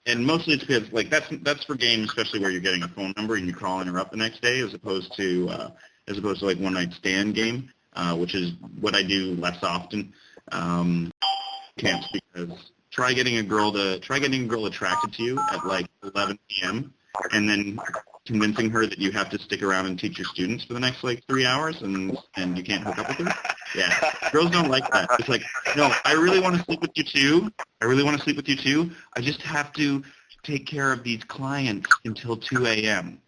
And mostly it's because like that's for games, especially where you're getting a phone number and you're calling her up the next day, as opposed to like one night stand game, which is what I do less often. Camps, because try getting a girl attracted to you at like 11 p.m. and then convincing her that you have to stick around and teach your students for the next like 3 hours and you can't hook up with her. Yeah, girls don't like that. It's like, no, I really want to sleep with you too. I just have to take care of these clients until 2 a.m.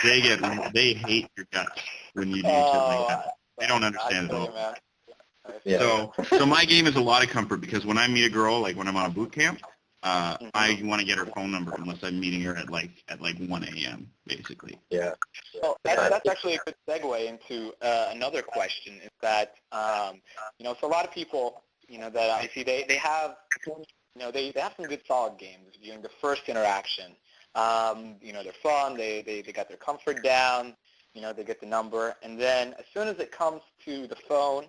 They hate your guts when you do shit like that. They don't understand it at all. Yeah. So my game is a lot of comfort, because when I meet a girl, like when I'm on a boot camp, I want to get her phone number unless I'm meeting her at like 1 a.m. basically. Yeah. Well, that's actually a good segue into another question. Is that so a lot of people that I see they have they have some good solid games during the first interaction. They're fun. They got their comfort down. They get the number, and then as soon as it comes to the phone,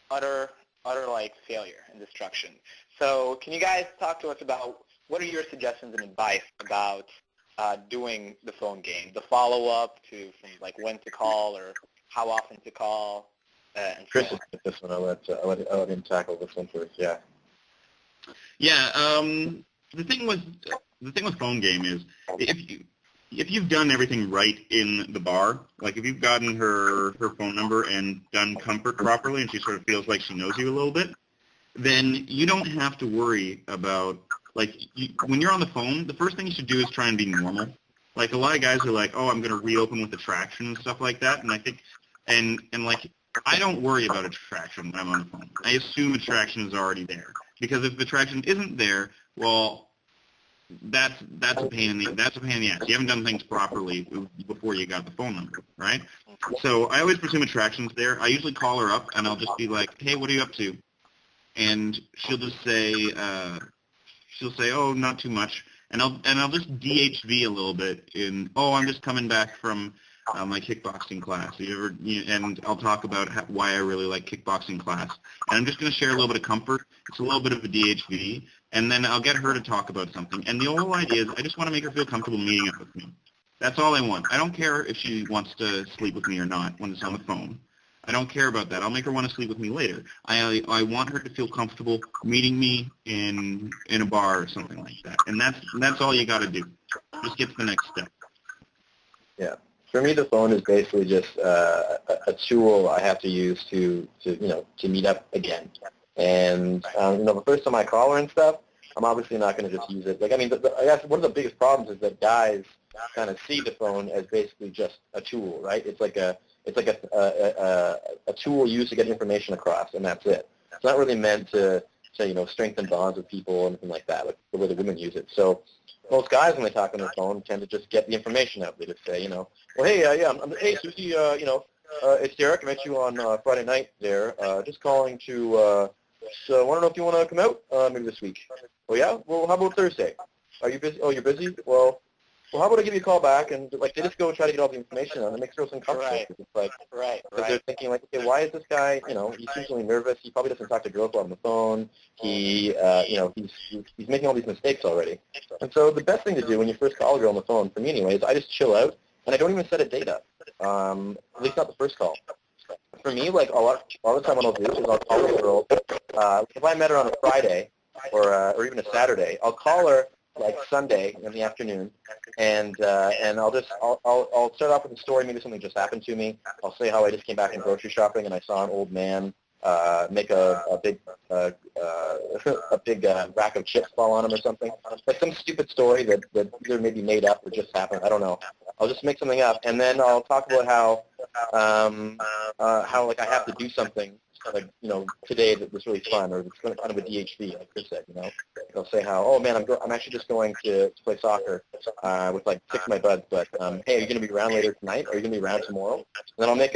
utter like failure and destruction. So can you guys talk to us about what are your suggestions and advice about doing the phone game, the follow-up to from like when to call or how often to call? And Chris is this one. I'll let him tackle this one first. Yeah. Yeah. The thing with phone game is if you've done everything right in the bar, like if you've gotten her phone number and done comfort properly and she sort of feels like she knows you a little bit, then you don't have to worry about, like, when you're on the phone, the first thing you should do is try and be normal. Like, a lot of guys are like, oh, I'm going to reopen with attraction and stuff like that, and I think, and like, I don't worry about attraction when I'm on the phone. I assume attraction is already there, because if attraction isn't there, well, that's a pain in the ass. You haven't done things properly before you got the phone number, right? So I always presume attraction's there. I usually call her up and I'll just be like, hey, what are you up to? And she'll just say, oh, not too much. And I'll just DHV a little bit in, oh, I'm just coming back from my kickboxing class. And I'll talk about why I really like kickboxing class. And I'm just going to share a little bit of comfort. It's a little bit of a DHV. And then I'll get her to talk about something. And the whole idea is I just want to make her feel comfortable meeting up with me. That's all I want. I don't care if she wants to sleep with me or not when it's on the phone. I don't care about that. I'll make her want to sleep with me later. I want her to feel comfortable meeting me in a bar or something like that. And that's all you got to do. Just get to the next step. Yeah. For me, the phone is basically just a tool I have to use to meet up again. And the first time I call her and stuff, I'm obviously not going to just use it. Like, I mean, I guess one of the biggest problems is that guys kind of see the phone as basically just a tool, right? It's like a tool used to get information across, and that's it. It's not really meant to strengthen bonds with people or anything like that, like the way the women use it. So most guys, when they talk on their phone, tend to just get the information out. They just say, well, hey, hey, Susie, it's Derek. I met you on Friday night there. Just calling to, so I want to know if you want to come out maybe this week. Oh, yeah? Well, how about Thursday? Are you busy? Oh, you're busy? Well, how about I give you a call back, and like they just go and try to get all the information out, and it makes girls uncomfortable. Right. It's like, right. They're thinking like, okay, why is this guy? He seems really nervous. He probably doesn't talk to girls on the phone. He, he's making all these mistakes already. And so the best thing to do when you first call a girl on the phone, for me anyway, is I just chill out, and I don't even set a date up. At least not the first call. For me, like a lot of the time, what I'll do is I'll call a girl. If I met her on a Friday or even a Saturday, I'll call her like Sunday in the afternoon, and I'll start off with a story. Maybe something just happened to me. I'll say how I just came back from grocery shopping and I saw an old man make a big rack of chips fall on him or something. Like some stupid story that either maybe made up or just happened. I don't know. I'll just make something up, and then I'll talk about how like I have to do something like today that was really fun, or it's kind of a DHV, like Chris said. They'll say how, oh man, I'm actually just going to play soccer with like 6 of my buds, but hey, are you going to be around later tonight? Or are you going to be around tomorrow? And then I'll make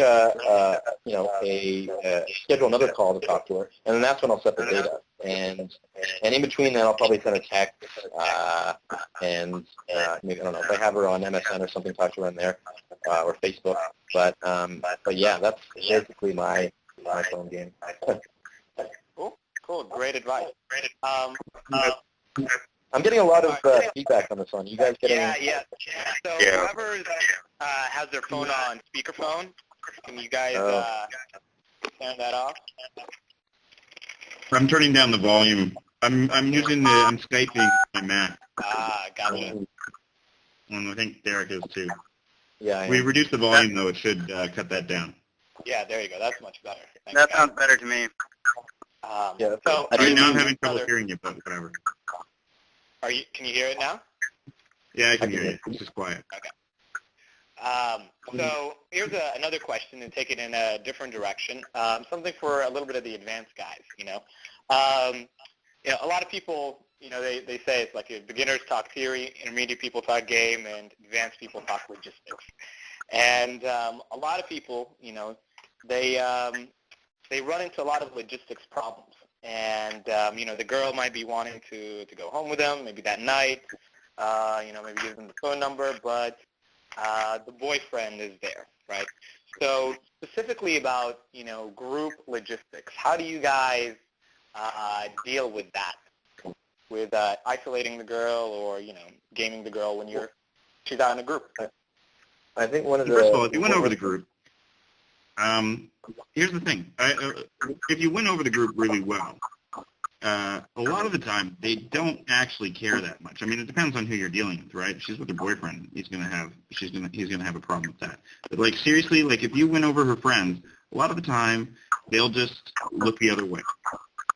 schedule another call to talk to her, and then that's when I'll set the date up. And in between that, I'll probably send a text, and maybe, I don't know, if I have her on MSN or something, talk to her on there, or Facebook. But yeah, that's basically my phone game. Cool. Cool. Great advice. Um, I'm getting a lot of feedback on this one. You guys getting? yeah. So whoever has their phone on speakerphone, can you guys turn that off? I'm turning down the volume. I'm Skyping my Mac. Gotcha. And I think Derek is too. Yeah. We reduced the volume though. It should cut that down. Yeah, there you go. That's much better. Thanks, That guys. sounds better to me. Yeah. So Right now I'm having trouble hearing you, but whatever. Can you hear it now? Yeah, I can hear you. It's just quiet. Okay. So here's another question, and take it in a different direction. Something for a little bit of the advanced guys. A lot of people, they say it's like beginners talk theory, intermediate people talk game, and advanced people talk logistics. And a lot of people, they run into a lot of logistics problems. And the girl might be wanting to go home with them, maybe that night. Maybe give them the phone number, but the boyfriend is there, right? So specifically about, group logistics, how do you guys deal with that? With isolating the girl or, gaming the girl when she's out in a group? I think one of the... First of all, if you win over the group, here's the thing. If you win over the group really well, a lot of the time they don't actually care that much. I mean, it depends on who you're dealing with, right? If she's with her boyfriend, he's gonna have a problem with that. But like seriously, like if you win over her friends, a lot of the time they'll just look the other way,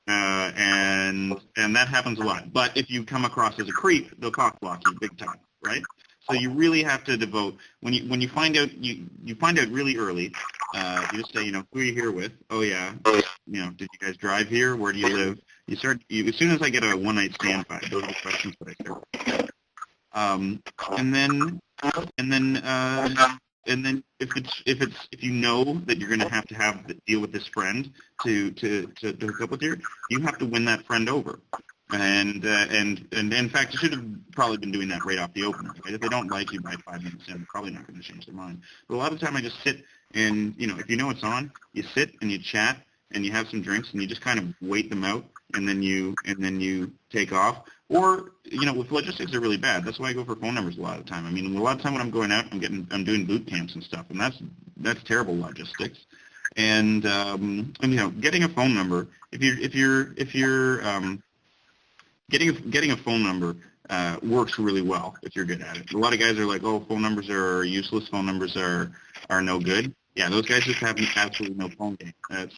and that happens a lot. But if you come across as a creep, they'll cock block you big time, right? So you really have to devote when you find out you find out really early. You just say, who are you here with? Oh yeah, did you guys drive here? Where do you live? As soon as I get a one-night stand fight, those are the questions that I start. And then if you know that you're going to have to deal with this friend to hook up with you, you have to win that friend over. And in fact, you should have probably been doing that right off the opener. Right? If they don't like you by 5 minutes in, they're probably not going to change their mind. But a lot of the time, I just sit and if you know it's on, you sit and you chat and you have some drinks and you just kind of wait them out, and then you take off. Or with logistics, they're really bad. That's why I go for phone numbers a lot of the time. I mean, a lot of time when I'm going out, I'm doing boot camps and stuff, and that's terrible logistics. And getting a phone number, if you're getting a phone number works really well if you're good at it. A lot of guys are like, oh, phone numbers are useless. Phone numbers are no good. Yeah, those guys just have absolutely no phone game. That's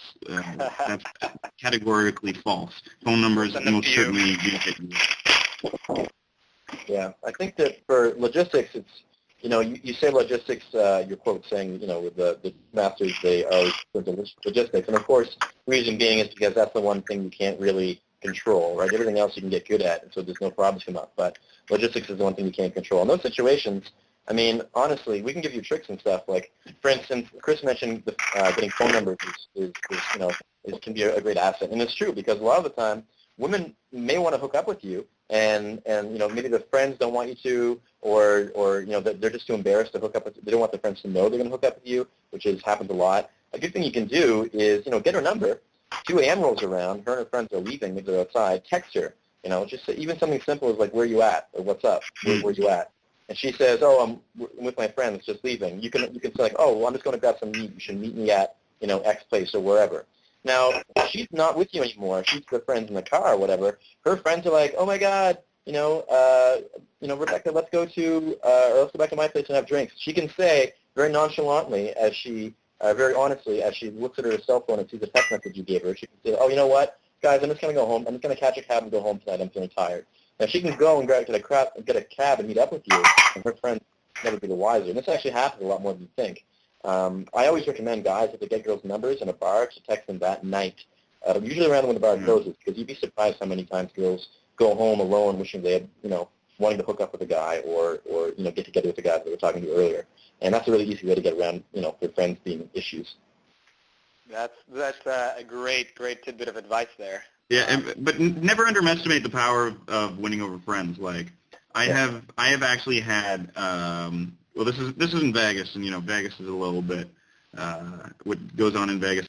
categorically false. Phone numbers most certainly do get you. Yeah, I think that for logistics, it's you say logistics. Your quote saying with the masters they are for logistics, and of course, reason being is because that's the one thing you can't really control, right? Everything else you can get good at, and so there's no problems come up. But logistics is the one thing you can't control. In those situations, I mean, honestly, we can give you tricks and stuff. Like, for instance, Chris mentioned getting phone numbers can be a great asset, and it's true because a lot of the time, women may want to hook up with you, and maybe the friends don't want you to, or they're just too embarrassed to hook up with. They don't want their friends to know they're going to hook up with you, which happens a lot. A good thing you can do is get her number. 2 a.m. rolls around, her and her friends are leaving, maybe they're outside, text her, just say, even something simple as like, where you at, or what's up, where you at? And she says, oh, I'm with my friends, just leaving. You can say like, oh, well, I'm just going to grab some meat. You should meet me at, X place or wherever. Now, if she's not with you anymore, she's with her friends in the car or whatever, her friends are like, oh my God, Rebecca, let's go back to my place and have drinks. She can say very nonchalantly as she very honestly, as she looks at her cell phone and sees a text message you gave her, she can say, oh, you know what, guys, I'm just going to go home. I'm just going to catch a cab and go home tonight. I'm feeling tired. Now, she can go and get a cab and meet up with you, and her friends never be the wiser. And this actually happens a lot more than you think. I always recommend guys, if they get girls' numbers in a bar, to text them that night, usually around when the bar closes, because you'd be surprised how many times girls go home alone wishing they had, wanting to hook up with a guy or get together with the guys that we were talking to earlier. And that's a really easy way to get around, their friends being issues. That's a great tidbit of advice there. Yeah, but never underestimate the power of winning over friends. Like I have actually had this is in Vegas, and Vegas is a little bit what goes on in Vegas